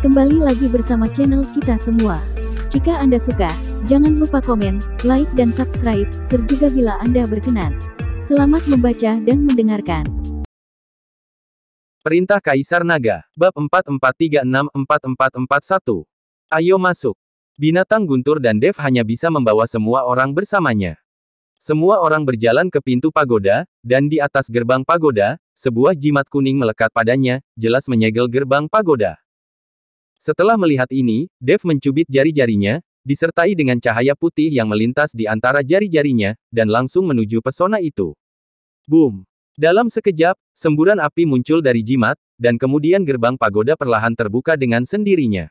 Kembali lagi bersama channel kita semua. Jika Anda suka, jangan lupa komen, like dan subscribe, serta bila Anda berkenan. Selamat membaca dan mendengarkan. Perintah Kaisar Naga, Bab 44364441. Ayo masuk. Binatang Guntur dan Dev hanya bisa membawa semua orang bersamanya. Semua orang berjalan ke pintu pagoda, dan di atas gerbang pagoda, sebuah jimat kuning melekat padanya, jelas menyegel gerbang pagoda. Setelah melihat ini, Dev mencubit jari-jarinya, disertai dengan cahaya putih yang melintas di antara jari-jarinya, dan langsung menuju pesona itu. Boom! Dalam sekejap, semburan api muncul dari jimat, dan kemudian gerbang pagoda perlahan terbuka dengan sendirinya.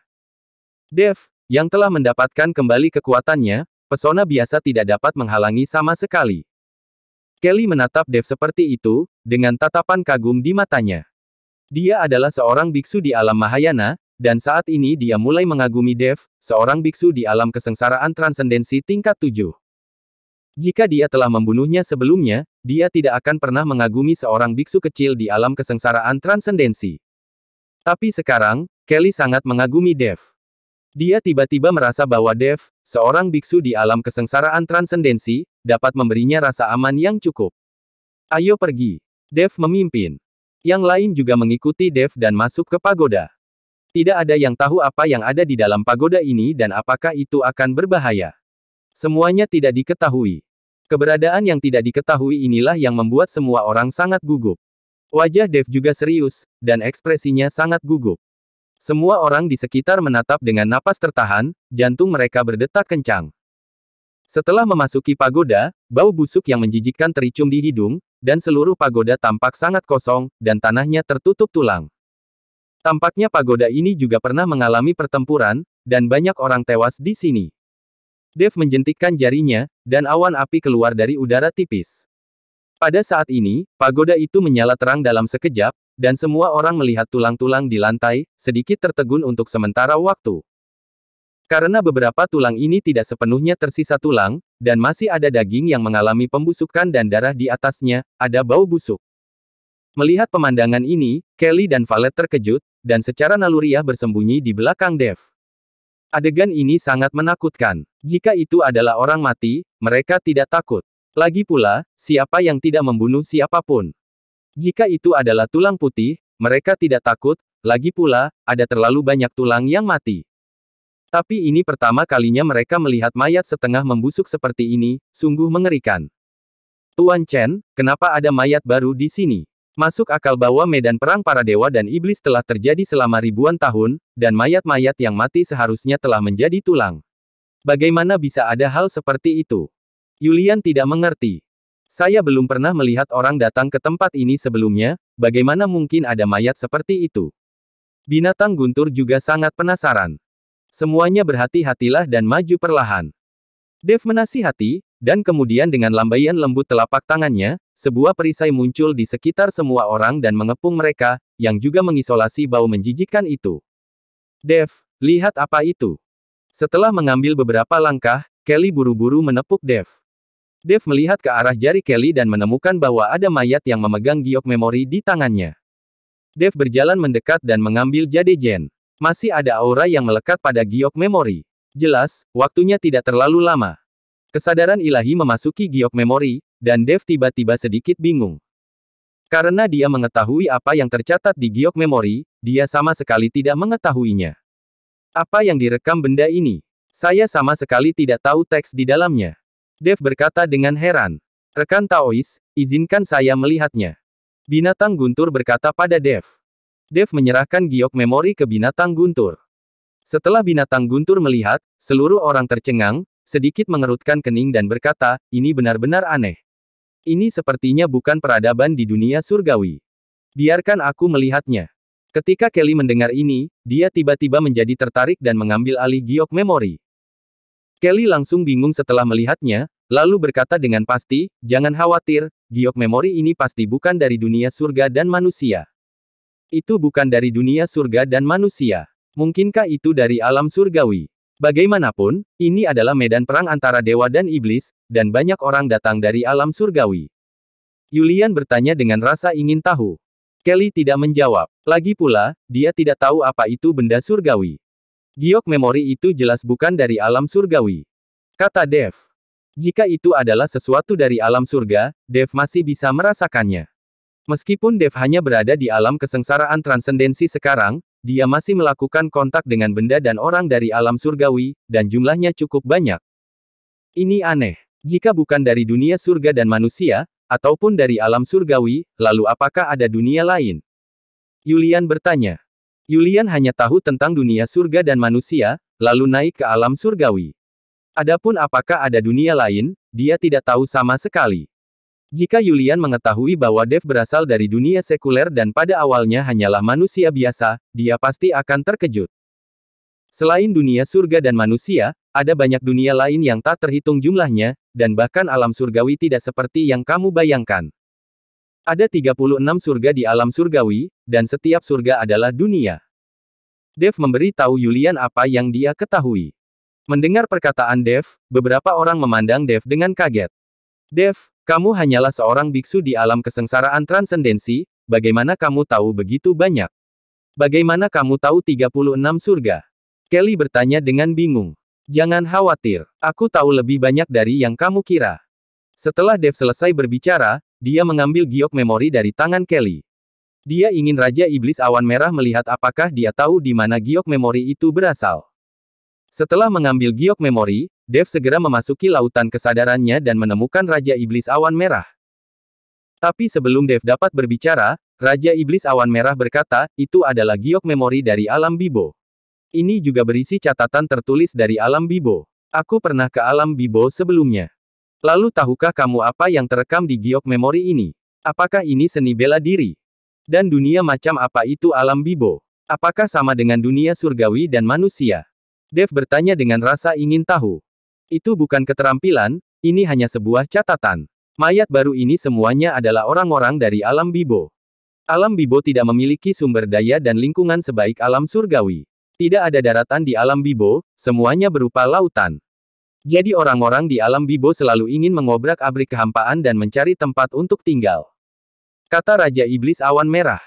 Dev, yang telah mendapatkan kembali kekuatannya, pesona biasa tidak dapat menghalangi sama sekali. Kelly menatap Dev seperti itu, dengan tatapan kagum di matanya. Dia adalah seorang biksu di alam Mahayana, dan saat ini dia mulai mengagumi Dev, seorang biksu di alam kesengsaraan transendensi tingkat 7. Jika dia telah membunuhnya sebelumnya, dia tidak akan pernah mengagumi seorang biksu kecil di alam kesengsaraan transendensi. Tapi sekarang, Kelly sangat mengagumi Dev. Dia tiba-tiba merasa bahwa Dev, seorang biksu di alam kesengsaraan transendensi, dapat memberinya rasa aman yang cukup. Ayo pergi. Dev memimpin. Yang lain juga mengikuti Dev dan masuk ke pagoda. Tidak ada yang tahu apa yang ada di dalam pagoda ini dan apakah itu akan berbahaya. Semuanya tidak diketahui. Keberadaan yang tidak diketahui inilah yang membuat semua orang sangat gugup. Wajah Dev juga serius, dan ekspresinya sangat gugup. Semua orang di sekitar menatap dengan napas tertahan, jantung mereka berdetak kencang. Setelah memasuki pagoda, bau busuk yang menjijikkan tercium di hidung, dan seluruh pagoda tampak sangat kosong, dan tanahnya tertutup tulang. Tampaknya pagoda ini juga pernah mengalami pertempuran, dan banyak orang tewas di sini. Dev menjentikkan jarinya, dan awan api keluar dari udara tipis. Pada saat ini, pagoda itu menyala terang dalam sekejap, dan semua orang melihat tulang-tulang di lantai, sedikit tertegun untuk sementara waktu. Karena beberapa tulang ini tidak sepenuhnya tersisa tulang, dan masih ada daging yang mengalami pembusukan dan darah di atasnya, ada bau busuk. Melihat pemandangan ini, Kelly dan Valet terkejut, dan secara naluriah bersembunyi di belakang Dev. Adegan ini sangat menakutkan. Jika itu adalah orang mati, mereka tidak takut. Lagi pula, siapa yang tidak membunuh siapapun? Jika itu adalah tulang putih, mereka tidak takut, lagi pula, ada terlalu banyak tulang yang mati. Tapi ini pertama kalinya mereka melihat mayat setengah membusuk seperti ini, sungguh mengerikan. Tuan Chen, kenapa ada mayat baru di sini? Masuk akal bahwa medan perang para dewa dan iblis telah terjadi selama ribuan tahun, dan mayat-mayat yang mati seharusnya telah menjadi tulang. Bagaimana bisa ada hal seperti itu? Yulian tidak mengerti. Saya belum pernah melihat orang datang ke tempat ini sebelumnya, bagaimana mungkin ada mayat seperti itu? Binatang Guntur juga sangat penasaran. Semuanya berhati-hatilah dan maju perlahan. Dev menasihati, dan kemudian dengan lambaian lembut telapak tangannya, sebuah perisai muncul di sekitar semua orang dan mengepung mereka, yang juga mengisolasi bau menjijikkan itu. Dev, lihat apa itu? Setelah mengambil beberapa langkah, Kelly buru-buru menepuk Dev. Dev melihat ke arah jari Kelly dan menemukan bahwa ada mayat yang memegang giok memori di tangannya. Dev berjalan mendekat dan mengambil Jadejen. Masih ada aura yang melekat pada giok memori. Jelas, waktunya tidak terlalu lama. Kesadaran ilahi memasuki giok memori, dan Dev tiba-tiba sedikit bingung. Karena dia mengetahui apa yang tercatat di giok memori, dia sama sekali tidak mengetahuinya. Apa yang direkam benda ini? Saya sama sekali tidak tahu teks di dalamnya. Dev berkata dengan heran. Rekan Taois, izinkan saya melihatnya. Binatang Guntur berkata pada Dev. Dev menyerahkan giok memori ke binatang Guntur. Setelah binatang Guntur melihat, seluruh orang tercengang, sedikit mengerutkan kening dan berkata, ini benar-benar aneh. Ini sepertinya bukan peradaban di dunia surgawi. Biarkan aku melihatnya. Ketika Kelly mendengar ini, dia tiba-tiba menjadi tertarik dan mengambil alih giok memori. Kelly langsung bingung setelah melihatnya, lalu berkata dengan pasti, jangan khawatir, giok memori ini pasti bukan dari dunia surga dan manusia. Itu bukan dari dunia surga dan manusia. Mungkinkah itu dari alam surgawi? Bagaimanapun, ini adalah medan perang antara dewa dan iblis, dan banyak orang datang dari alam surgawi. Yulian bertanya dengan rasa ingin tahu. Kelly tidak menjawab. Lagi pula, dia tidak tahu apa itu benda surgawi. Giok memori itu jelas bukan dari alam surgawi, kata Dev. Jika itu adalah sesuatu dari alam surga, Dev masih bisa merasakannya. Meskipun Dev hanya berada di alam kesengsaraan transendensi sekarang, dia masih melakukan kontak dengan benda dan orang dari alam surgawi, dan jumlahnya cukup banyak. Ini aneh. Jika bukan dari dunia surga dan manusia, ataupun dari alam surgawi, lalu apakah ada dunia lain? Yulian bertanya. Yulian hanya tahu tentang dunia surga dan manusia, lalu naik ke alam surgawi. Adapun apakah ada dunia lain, dia tidak tahu sama sekali. Jika Yulian mengetahui bahwa Dev berasal dari dunia sekuler dan pada awalnya hanyalah manusia biasa, dia pasti akan terkejut. Selain dunia surga dan manusia, ada banyak dunia lain yang tak terhitung jumlahnya, dan bahkan alam surgawi tidak seperti yang kamu bayangkan. Ada 36 surga di alam surgawi, dan setiap surga adalah dunia. Dev memberi tahu Yulian apa yang dia ketahui. Mendengar perkataan Dev, beberapa orang memandang Dev dengan kaget. Dev, kamu hanyalah seorang biksu di alam kesengsaraan transendensi, bagaimana kamu tahu begitu banyak? Bagaimana kamu tahu 36 surga? Kelly bertanya dengan bingung. Jangan khawatir, aku tahu lebih banyak dari yang kamu kira. Setelah Dev selesai berbicara, dia mengambil giok memori dari tangan Kelly. Dia ingin Raja Iblis Awan Merah melihat apakah dia tahu di mana giok memori itu berasal. Setelah mengambil giok memori, Dev segera memasuki lautan kesadarannya dan menemukan Raja Iblis Awan Merah. Tapi sebelum Dev dapat berbicara, Raja Iblis Awan Merah berkata, itu adalah giok memori dari alam Bibo. Ini juga berisi catatan tertulis dari alam Bibo. Aku pernah ke alam Bibo sebelumnya. Lalu tahukah kamu apa yang terekam di giok memori ini? Apakah ini seni bela diri? Dan dunia macam apa itu alam Bibo? Apakah sama dengan dunia surgawi dan manusia? Dev bertanya dengan rasa ingin tahu. Itu bukan keterampilan, ini hanya sebuah catatan. Mayat baru ini semuanya adalah orang-orang dari alam Bibo. Alam Bibo tidak memiliki sumber daya dan lingkungan sebaik alam surgawi. Tidak ada daratan di alam Bibo, semuanya berupa lautan. Jadi orang-orang di alam Bibo selalu ingin mengobrak-abrik kehampaan dan mencari tempat untuk tinggal. Kata Raja Iblis Awan Merah.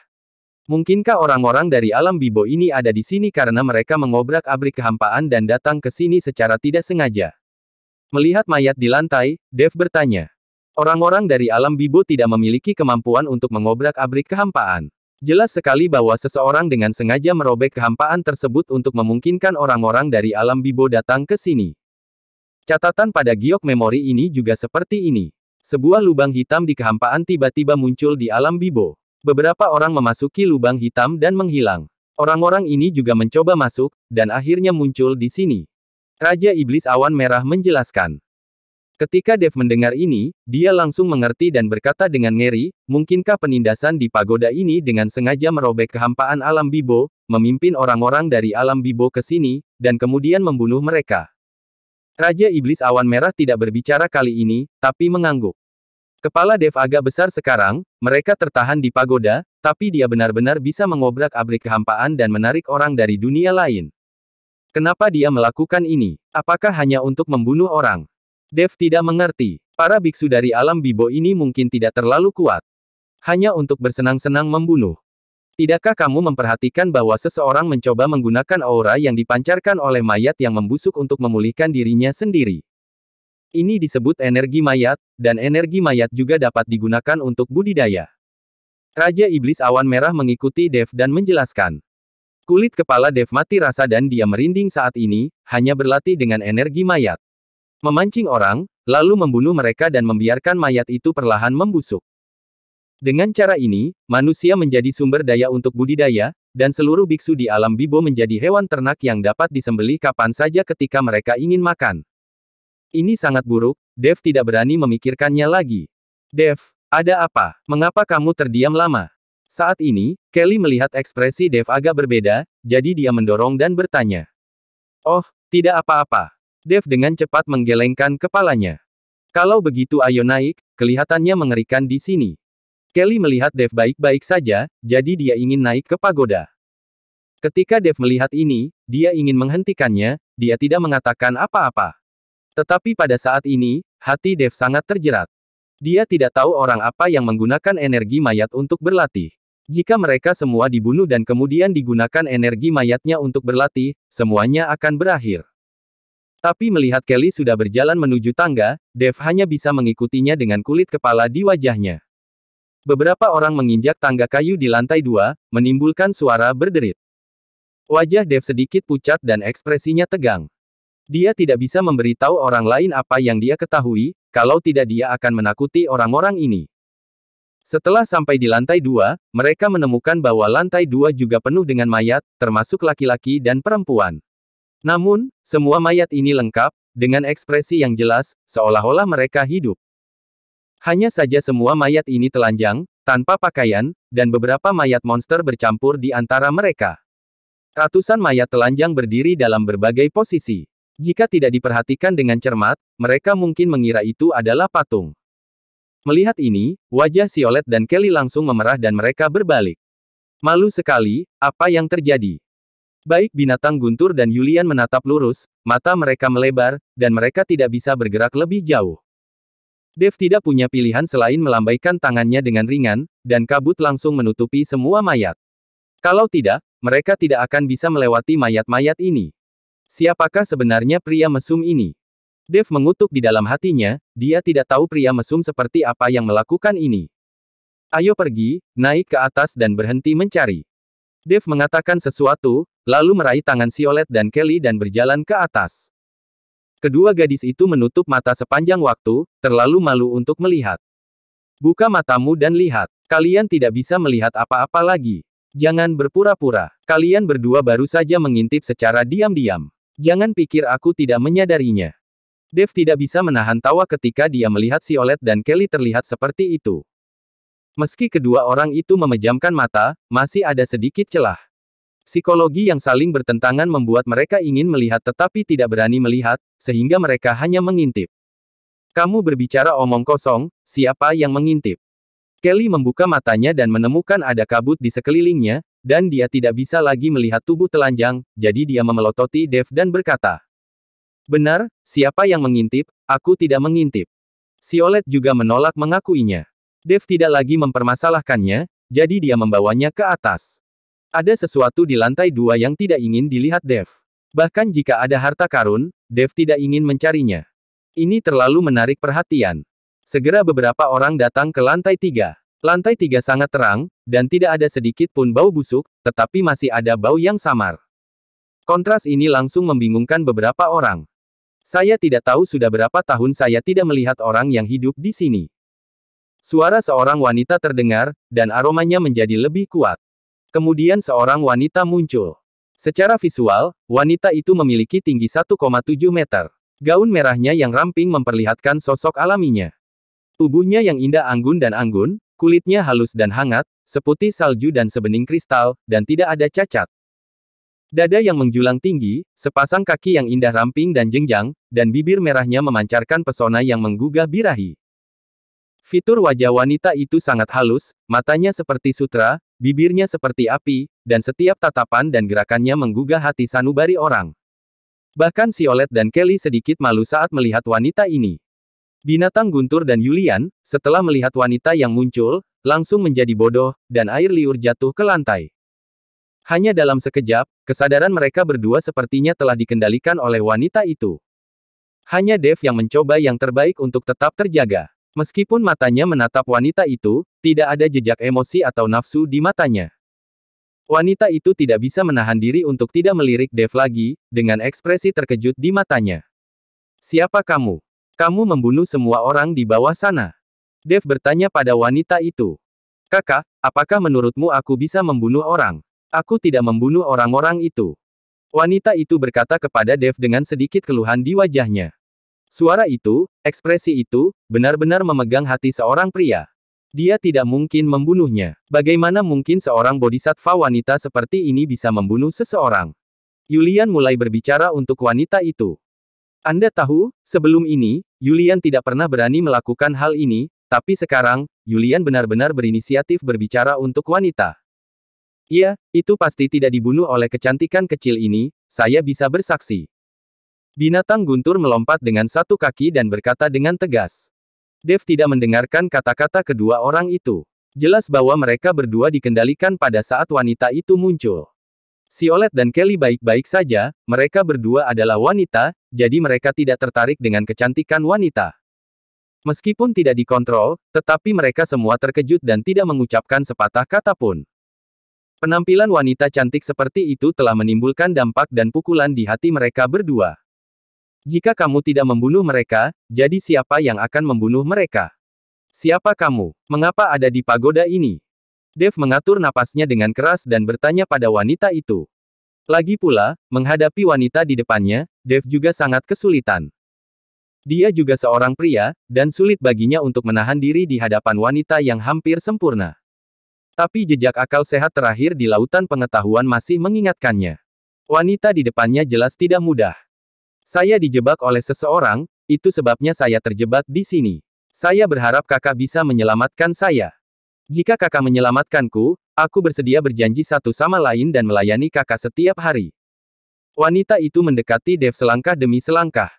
Mungkinkah orang-orang dari alam Bibo ini ada di sini karena mereka mengobrak-abrik kehampaan dan datang ke sini secara tidak sengaja? Melihat mayat di lantai, Dev bertanya. Orang-orang dari alam Bibo tidak memiliki kemampuan untuk mengobrak-abrik kehampaan. Jelas sekali bahwa seseorang dengan sengaja merobek kehampaan tersebut untuk memungkinkan orang-orang dari alam Bibo datang ke sini. Catatan pada giok memori ini juga seperti ini. Sebuah lubang hitam di kehampaan tiba-tiba muncul di alam Bibo. Beberapa orang memasuki lubang hitam dan menghilang. Orang-orang ini juga mencoba masuk, dan akhirnya muncul di sini. Raja Iblis Awan Merah menjelaskan. Ketika Dev mendengar ini, dia langsung mengerti dan berkata dengan ngeri, mungkinkah penindasan di pagoda ini dengan sengaja merobek kehampaan alam Bibo, memimpin orang-orang dari alam Bibo ke sini, dan kemudian membunuh mereka. Raja Iblis Awan Merah tidak berbicara kali ini, tapi mengangguk. Kepala Dev agak besar sekarang, mereka tertahan di pagoda, tapi dia benar-benar bisa mengobrak-abrik kehampaan dan menarik orang dari dunia lain. Kenapa dia melakukan ini? Apakah hanya untuk membunuh orang? Dev tidak mengerti. Para biksu dari alam Bibo ini mungkin tidak terlalu kuat. Hanya untuk bersenang-senang membunuh. Tidakkah kamu memperhatikan bahwa seseorang mencoba menggunakan aura yang dipancarkan oleh mayat yang membusuk untuk memulihkan dirinya sendiri? Ini disebut energi mayat, dan energi mayat juga dapat digunakan untuk budidaya. Raja Iblis Awan Merah mengikuti Dev dan menjelaskan. Kulit kepala Dev mati rasa dan dia merinding saat ini, hanya berlatih dengan energi mayat. Memancing orang, lalu membunuh mereka dan membiarkan mayat itu perlahan membusuk. Dengan cara ini, manusia menjadi sumber daya untuk budidaya, dan seluruh biksu di alam Bibo menjadi hewan ternak yang dapat disembelih kapan saja ketika mereka ingin makan. Ini sangat buruk, Dev tidak berani memikirkannya lagi. Dev, ada apa? Mengapa kamu terdiam lama? Saat ini, Kelly melihat ekspresi Dev agak berbeda, jadi dia mendorong dan bertanya. Oh, tidak apa-apa. Dev dengan cepat menggelengkan kepalanya. Kalau begitu ayo naik, kelihatannya mengerikan di sini. Kelly melihat Dev baik-baik saja, jadi dia ingin naik ke pagoda. Ketika Dev melihat ini, dia ingin menghentikannya, dia tidak mengatakan apa-apa. Tetapi pada saat ini, hati Dev sangat terjerat. Dia tidak tahu orang apa yang menggunakan energi mayat untuk berlatih. Jika mereka semua dibunuh dan kemudian digunakan energi mayatnya untuk berlatih, semuanya akan berakhir. Tapi melihat Kelly sudah berjalan menuju tangga, Dev hanya bisa mengikutinya dengan kulit kepala di wajahnya. Beberapa orang menginjak tangga kayu di lantai 2, menimbulkan suara berderit. Wajah Dev sedikit pucat dan ekspresinya tegang. Dia tidak bisa memberitahu orang lain apa yang dia ketahui, kalau tidak dia akan menakuti orang-orang ini. Setelah sampai di lantai 2, mereka menemukan bahwa lantai 2 juga penuh dengan mayat, termasuk laki-laki dan perempuan. Namun, semua mayat ini lengkap, dengan ekspresi yang jelas, seolah-olah mereka hidup. Hanya saja semua mayat ini telanjang, tanpa pakaian, dan beberapa mayat monster bercampur di antara mereka. Ratusan mayat telanjang berdiri dalam berbagai posisi. Jika tidak diperhatikan dengan cermat, mereka mungkin mengira itu adalah patung. Melihat ini, wajah Violet dan Kelly langsung memerah dan mereka berbalik. Malu sekali, apa yang terjadi? Baik binatang guntur dan Julian menatap lurus, mata mereka melebar, dan mereka tidak bisa bergerak lebih jauh. Dev tidak punya pilihan selain melambaikan tangannya dengan ringan, dan kabut langsung menutupi semua mayat. Kalau tidak, mereka tidak akan bisa melewati mayat-mayat ini. Siapakah sebenarnya pria mesum ini? Dev mengutuk di dalam hatinya, dia tidak tahu pria mesum seperti apa yang melakukan ini. Ayo pergi, naik ke atas dan berhenti mencari. Dev mengatakan sesuatu, lalu meraih tangan Violet dan Kelly dan berjalan ke atas. Kedua gadis itu menutup mata sepanjang waktu, terlalu malu untuk melihat. Buka matamu dan lihat. Kalian tidak bisa melihat apa-apa lagi. Jangan berpura-pura. Kalian berdua baru saja mengintip secara diam-diam. Jangan pikir aku tidak menyadarinya. Dev tidak bisa menahan tawa ketika dia melihat Violet dan Kelly terlihat seperti itu. Meski kedua orang itu memejamkan mata, masih ada sedikit celah. Psikologi yang saling bertentangan membuat mereka ingin melihat tetapi tidak berani melihat, sehingga mereka hanya mengintip. Kamu berbicara omong kosong, siapa yang mengintip? Kelly membuka matanya dan menemukan ada kabut di sekelilingnya, dan dia tidak bisa lagi melihat tubuh telanjang, jadi dia memelototi Dev dan berkata, benar, siapa yang mengintip? Aku tidak mengintip. Violet juga menolak mengakuinya. Dev tidak lagi mempermasalahkannya, jadi dia membawanya ke atas. Ada sesuatu di lantai 2 yang tidak ingin dilihat Dev. Bahkan jika ada harta karun, Dev tidak ingin mencarinya. Ini terlalu menarik perhatian. Segera beberapa orang datang ke lantai 3. Lantai 3 sangat terang, dan tidak ada sedikit pun bau busuk, tetapi masih ada bau yang samar. Kontras ini langsung membingungkan beberapa orang. Saya tidak tahu sudah berapa tahun saya tidak melihat orang yang hidup di sini. Suara seorang wanita terdengar, dan aromanya menjadi lebih kuat. Kemudian seorang wanita muncul. Secara visual, wanita itu memiliki tinggi 1,7 meter. Gaun merahnya yang ramping memperlihatkan sosok alaminya. Tubuhnya yang indah anggun dan anggun, kulitnya halus dan hangat, seputih salju dan sebening kristal, dan tidak ada cacat. Dada yang menjulang tinggi, sepasang kaki yang indah ramping dan jenjang, dan bibir merahnya memancarkan pesona yang menggugah birahi. Fitur wajah wanita itu sangat halus, matanya seperti sutra, bibirnya seperti api, dan setiap tatapan dan gerakannya menggugah hati sanubari orang. Bahkan Violet dan Kelly sedikit malu saat melihat wanita ini. Binatang guntur dan Julian, setelah melihat wanita yang muncul, langsung menjadi bodoh, dan air liur jatuh ke lantai. Hanya dalam sekejap, kesadaran mereka berdua sepertinya telah dikendalikan oleh wanita itu. Hanya Dev yang mencoba yang terbaik untuk tetap terjaga. Meskipun matanya menatap wanita itu, tidak ada jejak emosi atau nafsu di matanya. Wanita itu tidak bisa menahan diri untuk tidak melirik Dev lagi, dengan ekspresi terkejut di matanya. Siapa kamu? Kamu membunuh semua orang di bawah sana. Dev bertanya pada wanita itu. Kakak, apakah menurutmu aku bisa membunuh orang? Aku tidak membunuh orang-orang itu. Wanita itu berkata kepada Dev dengan sedikit keluhan di wajahnya. Suara itu, ekspresi itu, benar-benar memegang hati seorang pria. Dia tidak mungkin membunuhnya. Bagaimana mungkin seorang bodhisattva wanita seperti ini bisa membunuh seseorang? Julian mulai berbicara untuk wanita itu. Anda tahu, sebelum ini, Julian tidak pernah berani melakukan hal ini, tapi sekarang, Julian benar-benar berinisiatif berbicara untuk wanita. Iya, itu pasti tidak dibunuh oleh kecantikan kecil ini, saya bisa bersaksi. Binatang guntur melompat dengan satu kaki dan berkata dengan tegas. Dev tidak mendengarkan kata-kata kedua orang itu. Jelas bahwa mereka berdua dikendalikan pada saat wanita itu muncul. Violet dan Kelly baik-baik saja, mereka berdua adalah wanita, jadi mereka tidak tertarik dengan kecantikan wanita. Meskipun tidak dikontrol, tetapi mereka semua terkejut dan tidak mengucapkan sepatah kata pun. Penampilan wanita cantik seperti itu telah menimbulkan dampak dan pukulan di hati mereka berdua. Jika kamu tidak membunuh mereka, jadi siapa yang akan membunuh mereka? Siapa kamu? Mengapa ada di pagoda ini? Dev mengatur napasnya dengan keras dan bertanya pada wanita itu. Lagi pula, menghadapi wanita di depannya, Dev juga sangat kesulitan. Dia juga seorang pria, dan sulit baginya untuk menahan diri di hadapan wanita yang hampir sempurna. Tapi jejak akal sehat terakhir di lautan pengetahuan masih mengingatkannya. Wanita di depannya jelas tidak mudah. Saya dijebak oleh seseorang, itu sebabnya saya terjebak di sini. Saya berharap kakak bisa menyelamatkan saya. Jika kakak menyelamatkanku, aku bersedia berjanji satu sama lain dan melayani kakak setiap hari. Wanita itu mendekati Dev selangkah demi selangkah.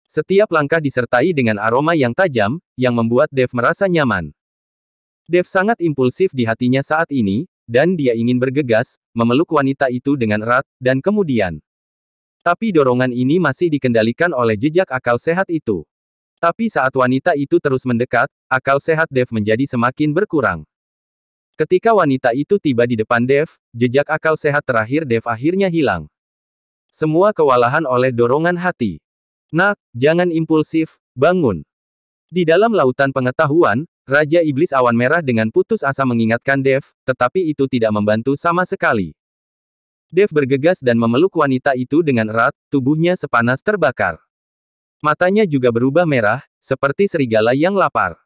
Setiap langkah disertai dengan aroma yang tajam, yang membuat Dev merasa nyaman. Dev sangat impulsif di hatinya saat ini, dan dia ingin bergegas, memeluk wanita itu dengan erat, dan kemudian. Tapi dorongan ini masih dikendalikan oleh jejak akal sehat itu. Tapi saat wanita itu terus mendekat, akal sehat Dev menjadi semakin berkurang. Ketika wanita itu tiba di depan Dev, jejak akal sehat terakhir Dev akhirnya hilang. Semua kewalahan oleh dorongan hati. Nak, jangan impulsif, bangun. Di dalam lautan pengetahuan, Raja Iblis Awan Merah dengan putus asa mengingatkan Dev, tetapi itu tidak membantu sama sekali. Dev bergegas dan memeluk wanita itu dengan erat, tubuhnya sepanas terbakar. Matanya juga berubah merah, seperti serigala yang lapar.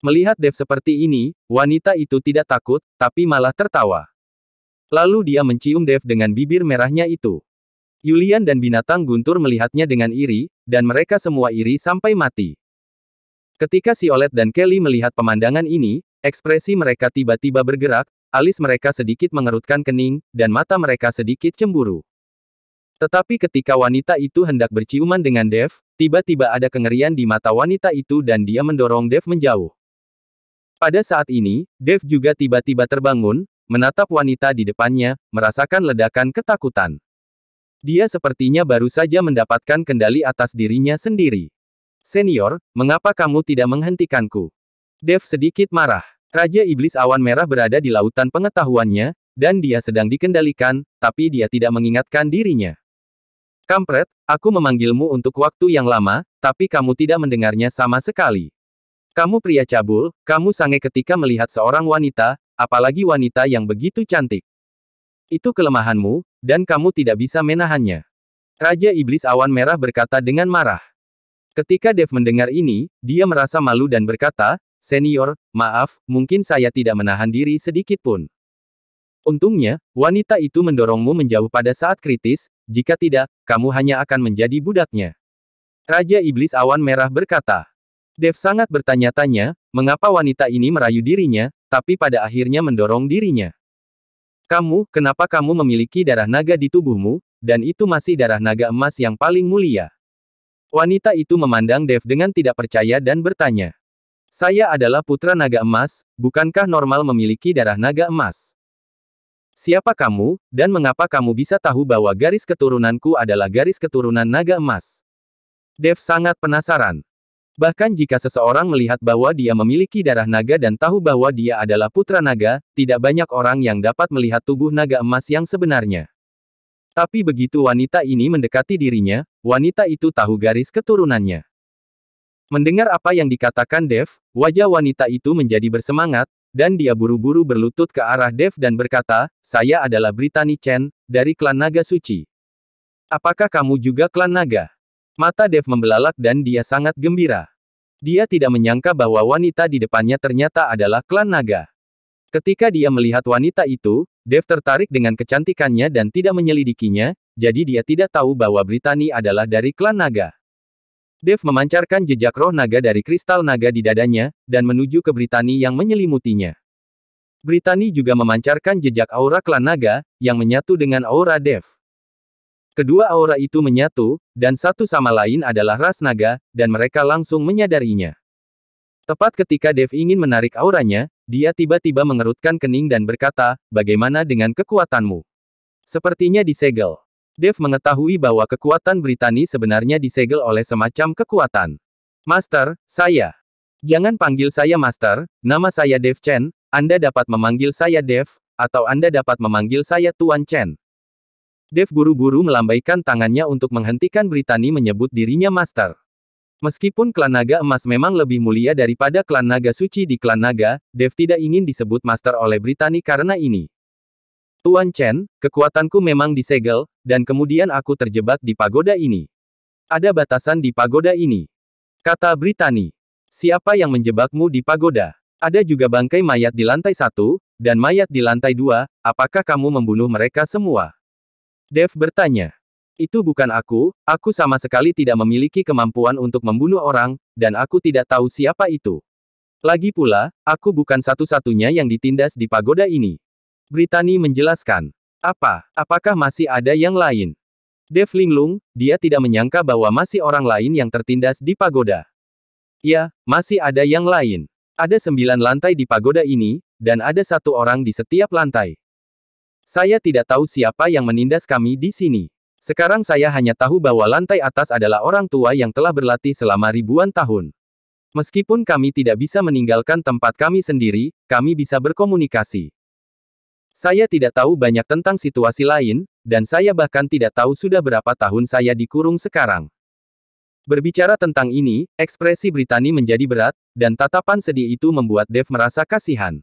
Melihat Dev seperti ini, wanita itu tidak takut, tapi malah tertawa. Lalu dia mencium Dev dengan bibir merahnya itu. Yulian dan binatang guntur melihatnya dengan iri, dan mereka semua iri sampai mati. Ketika Violet dan Kelly melihat pemandangan ini, ekspresi mereka tiba-tiba bergerak, alis mereka sedikit mengerutkan kening, dan mata mereka sedikit cemburu. Tetapi ketika wanita itu hendak berciuman dengan Dev, tiba-tiba ada kengerian di mata wanita itu dan dia mendorong Dev menjauh. Pada saat ini, Dev juga tiba-tiba terbangun, menatap wanita di depannya, merasakan ledakan ketakutan. Dia sepertinya baru saja mendapatkan kendali atas dirinya sendiri. Senior, mengapa kamu tidak menghentikanku? Dev sedikit marah. Raja Iblis Awan Merah berada di lautan pengetahuannya, dan dia sedang dikendalikan, tapi dia tidak mengingatkan dirinya. Kampret, aku memanggilmu untuk waktu yang lama, tapi kamu tidak mendengarnya sama sekali. Kamu pria cabul, kamu sange ketika melihat seorang wanita, apalagi wanita yang begitu cantik. Itu kelemahanmu, dan kamu tidak bisa menahannya. Raja Iblis Awan Merah berkata dengan marah. Ketika Dev mendengar ini, dia merasa malu dan berkata, Senior, maaf, mungkin saya tidak menahan diri sedikit pun. Untungnya, wanita itu mendorongmu menjauh pada saat kritis, jika tidak, kamu hanya akan menjadi budaknya. Raja Iblis Awan Merah berkata. Dev sangat bertanya-tanya, mengapa wanita ini merayu dirinya, tapi pada akhirnya mendorong dirinya. Kenapa kamu memiliki darah naga di tubuhmu, dan itu masih darah naga emas yang paling mulia? Wanita itu memandang Dev dengan tidak percaya dan bertanya. Saya adalah putra naga emas, bukankah normal memiliki darah naga emas? Siapa kamu, dan mengapa kamu bisa tahu bahwa garis keturunanku adalah garis keturunan naga emas? Dev sangat penasaran. Bahkan jika seseorang melihat bahwa dia memiliki darah naga dan tahu bahwa dia adalah putra naga, tidak banyak orang yang dapat melihat tubuh naga emas yang sebenarnya. Tapi begitu wanita ini mendekati dirinya, wanita itu tahu garis keturunannya. Mendengar apa yang dikatakan Dev, wajah wanita itu menjadi bersemangat, dan dia buru-buru berlutut ke arah Dev dan berkata, saya adalah Brittany Chen, dari klan naga suci. Apakah kamu juga klan naga? Mata Dev membelalak dan dia sangat gembira. Dia tidak menyangka bahwa wanita di depannya ternyata adalah klan naga. Ketika dia melihat wanita itu, Dev tertarik dengan kecantikannya dan tidak menyelidikinya, jadi dia tidak tahu bahwa Brittany adalah dari klan naga. Dev memancarkan jejak roh naga dari kristal naga di dadanya, dan menuju ke Brittany yang menyelimutinya. Brittany juga memancarkan jejak aura klan naga, yang menyatu dengan aura Dev. Kedua aura itu menyatu, dan satu sama lain adalah ras naga, dan mereka langsung menyadarinya. Tepat ketika Dev ingin menarik auranya, dia tiba-tiba mengerutkan kening dan berkata, bagaimana dengan kekuatanmu? Sepertinya disegel. Dev mengetahui bahwa kekuatan Brittany sebenarnya disegel oleh semacam kekuatan. Master, saya. Jangan panggil saya Master, nama saya Dev Chen, Anda dapat memanggil saya Dev, atau Anda dapat memanggil saya Tuan Chen. Dev buru-buru melambaikan tangannya untuk menghentikan Brittany menyebut dirinya Master. Meskipun klan naga emas memang lebih mulia daripada klan naga suci di klan naga, Dev tidak ingin disebut Master oleh Brittany karena ini. Tuan Chen, kekuatanku memang disegel, dan kemudian aku terjebak di pagoda ini. Ada batasan di pagoda ini. Kata Brittany. Siapa yang menjebakmu di pagoda? Ada juga bangkai mayat di lantai 1, dan mayat di lantai 2, apakah kamu membunuh mereka semua? Dev bertanya. Itu bukan aku sama sekali tidak memiliki kemampuan untuk membunuh orang, dan aku tidak tahu siapa itu. Lagi pula, aku bukan satu-satunya yang ditindas di pagoda ini. Brittany menjelaskan. Apakah masih ada yang lain? Dev linglung, dia tidak menyangka bahwa masih orang lain yang tertindas di pagoda. Ya, masih ada yang lain. Ada 9 lantai di pagoda ini, dan ada 1 orang di setiap lantai. Saya tidak tahu siapa yang menindas kami di sini. Sekarang saya hanya tahu bahwa lantai atas adalah orang tua yang telah berlatih selama ribuan tahun. Meskipun kami tidak bisa meninggalkan tempat kami sendiri, kami bisa berkomunikasi. Saya tidak tahu banyak tentang situasi lain, dan saya bahkan tidak tahu sudah berapa tahun saya dikurung sekarang. Berbicara tentang ini, ekspresi Brittany menjadi berat, dan tatapan sedih itu membuat Dev merasa kasihan.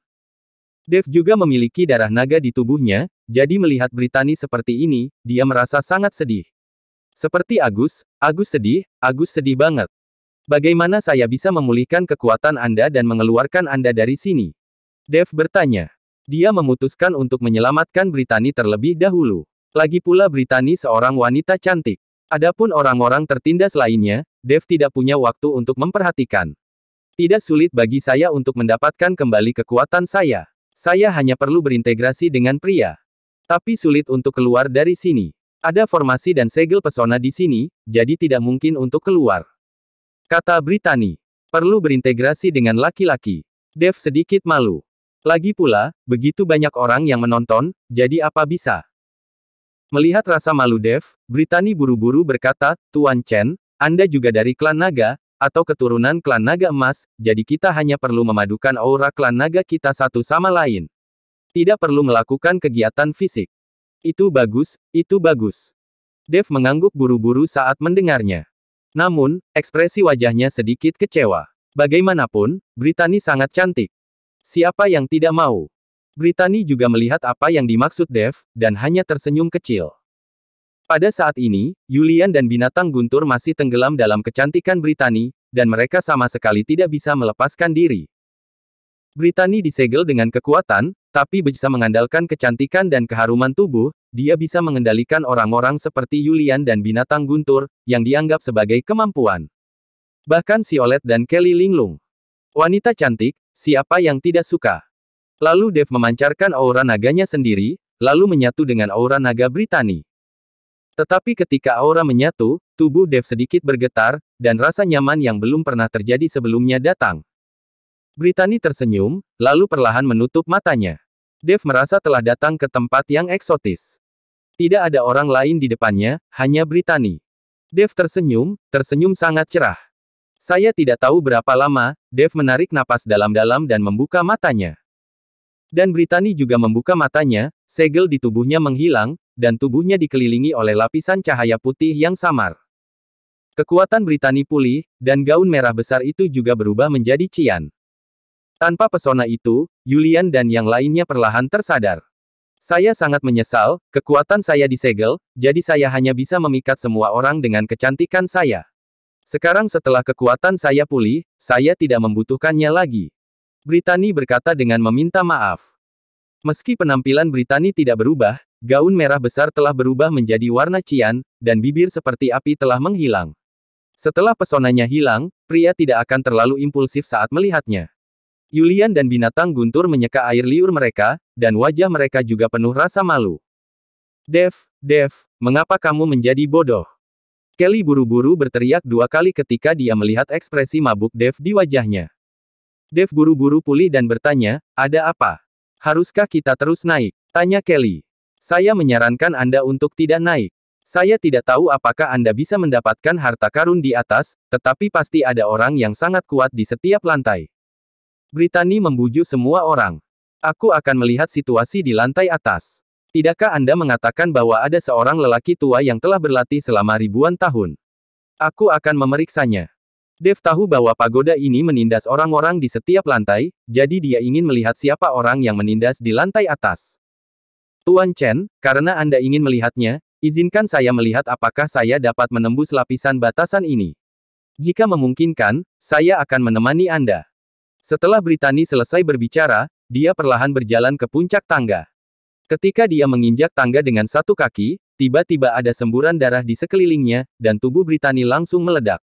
Dev juga memiliki darah naga di tubuhnya, jadi melihat Brittany seperti ini, dia merasa sangat sedih. Seperti Agus sedih banget. Bagaimana saya bisa memulihkan kekuatan Anda dan mengeluarkan Anda dari sini? Dev bertanya. Dia memutuskan untuk menyelamatkan Brittany terlebih dahulu. Lagi pula Brittany seorang wanita cantik. Adapun orang-orang tertindas lainnya, Dev tidak punya waktu untuk memperhatikan. Tidak sulit bagi saya untuk mendapatkan kembali kekuatan saya. Saya hanya perlu berintegrasi dengan pria. Tapi sulit untuk keluar dari sini. Ada formasi dan segel pesona di sini, jadi tidak mungkin untuk keluar. Kata Brittany. Perlu berintegrasi dengan laki-laki. Dev sedikit malu. Lagi pula, begitu banyak orang yang menonton, jadi apa bisa? Melihat rasa malu Dev, Brittany buru-buru berkata, Tuan Chen, Anda juga dari klan naga, atau keturunan klan naga emas, jadi kita hanya perlu memadukan aura klan naga kita satu sama lain. Tidak perlu melakukan kegiatan fisik. Itu bagus, itu bagus. Dev mengangguk buru-buru saat mendengarnya. Namun, ekspresi wajahnya sedikit kecewa. Bagaimanapun, Brittany sangat cantik. Siapa yang tidak mau? Brittany juga melihat apa yang dimaksud Dev, dan hanya tersenyum kecil. Pada saat ini, Yulian dan binatang guntur masih tenggelam dalam kecantikan Brittany, dan mereka sama sekali tidak bisa melepaskan diri. Brittany disegel dengan kekuatan, tapi bisa mengandalkan kecantikan dan keharuman tubuh, dia bisa mengendalikan orang-orang seperti Yulian dan binatang guntur, yang dianggap sebagai kemampuan. Bahkan Siolet dan Kelly linglung. Wanita cantik, siapa yang tidak suka? Lalu Dev memancarkan aura naganya sendiri, lalu menyatu dengan aura naga Brittany. Tetapi ketika aura menyatu, tubuh Dev sedikit bergetar, dan rasa nyaman yang belum pernah terjadi sebelumnya datang. Brittany tersenyum, lalu perlahan menutup matanya. Dev merasa telah datang ke tempat yang eksotis. Tidak ada orang lain di depannya, hanya Brittany. Dev tersenyum sangat cerah. Saya tidak tahu berapa lama, Dev menarik napas dalam-dalam dan membuka matanya. Dan Brittany juga membuka matanya, segel di tubuhnya menghilang, dan tubuhnya dikelilingi oleh lapisan cahaya putih yang samar. Kekuatan Brittany pulih, dan gaun merah besar itu juga berubah menjadi cian. Tanpa pesona itu, Yulian dan yang lainnya perlahan tersadar. Saya sangat menyesal, kekuatan saya disegel, jadi saya hanya bisa memikat semua orang dengan kecantikan saya. Sekarang setelah kekuatan saya pulih, saya tidak membutuhkannya lagi. Brittany berkata dengan meminta maaf. Meski penampilan Brittany tidak berubah, gaun merah besar telah berubah menjadi warna cian, dan bibir seperti api telah menghilang. Setelah pesonanya hilang, pria tidak akan terlalu impulsif saat melihatnya. Yulian dan binatang guntur menyeka air liur mereka, dan wajah mereka juga penuh rasa malu. Dev, mengapa kamu menjadi bodoh? Kelly buru-buru berteriak 2 kali ketika dia melihat ekspresi mabuk Dev di wajahnya. Dave buru-buru pulih dan bertanya, ada apa? Haruskah kita terus naik? Tanya Kelly. Saya menyarankan Anda untuk tidak naik. Saya tidak tahu apakah Anda bisa mendapatkan harta karun di atas, tetapi pasti ada orang yang sangat kuat di setiap lantai. Brittany membujuk semua orang. Aku akan melihat situasi di lantai atas. Tidakkah Anda mengatakan bahwa ada seorang lelaki tua yang telah berlatih selama ribuan tahun? Aku akan memeriksanya. Dave tahu bahwa pagoda ini menindas orang-orang di setiap lantai, jadi dia ingin melihat siapa orang yang menindas di lantai atas. Tuan Chen, karena Anda ingin melihatnya, izinkan saya melihat apakah saya dapat menembus lapisan batasan ini. Jika memungkinkan, saya akan menemani Anda. Setelah Brittany selesai berbicara, dia perlahan berjalan ke puncak tangga. Ketika dia menginjak tangga dengan satu kaki, tiba-tiba ada semburan darah di sekelilingnya, dan tubuh Brittany langsung meledak.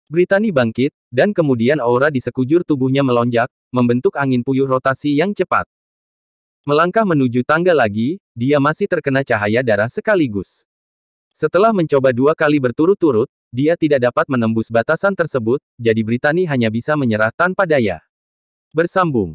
Brittany bangkit, dan kemudian aura di sekujur tubuhnya melonjak, membentuk angin puyuh rotasi yang cepat. Melangkah menuju tangga lagi, dia masih terkena cahaya darah sekaligus. Setelah mencoba 2 kali berturut-turut, dia tidak dapat menembus batasan tersebut, jadi Brittany hanya bisa menyerah tanpa daya. Bersambung.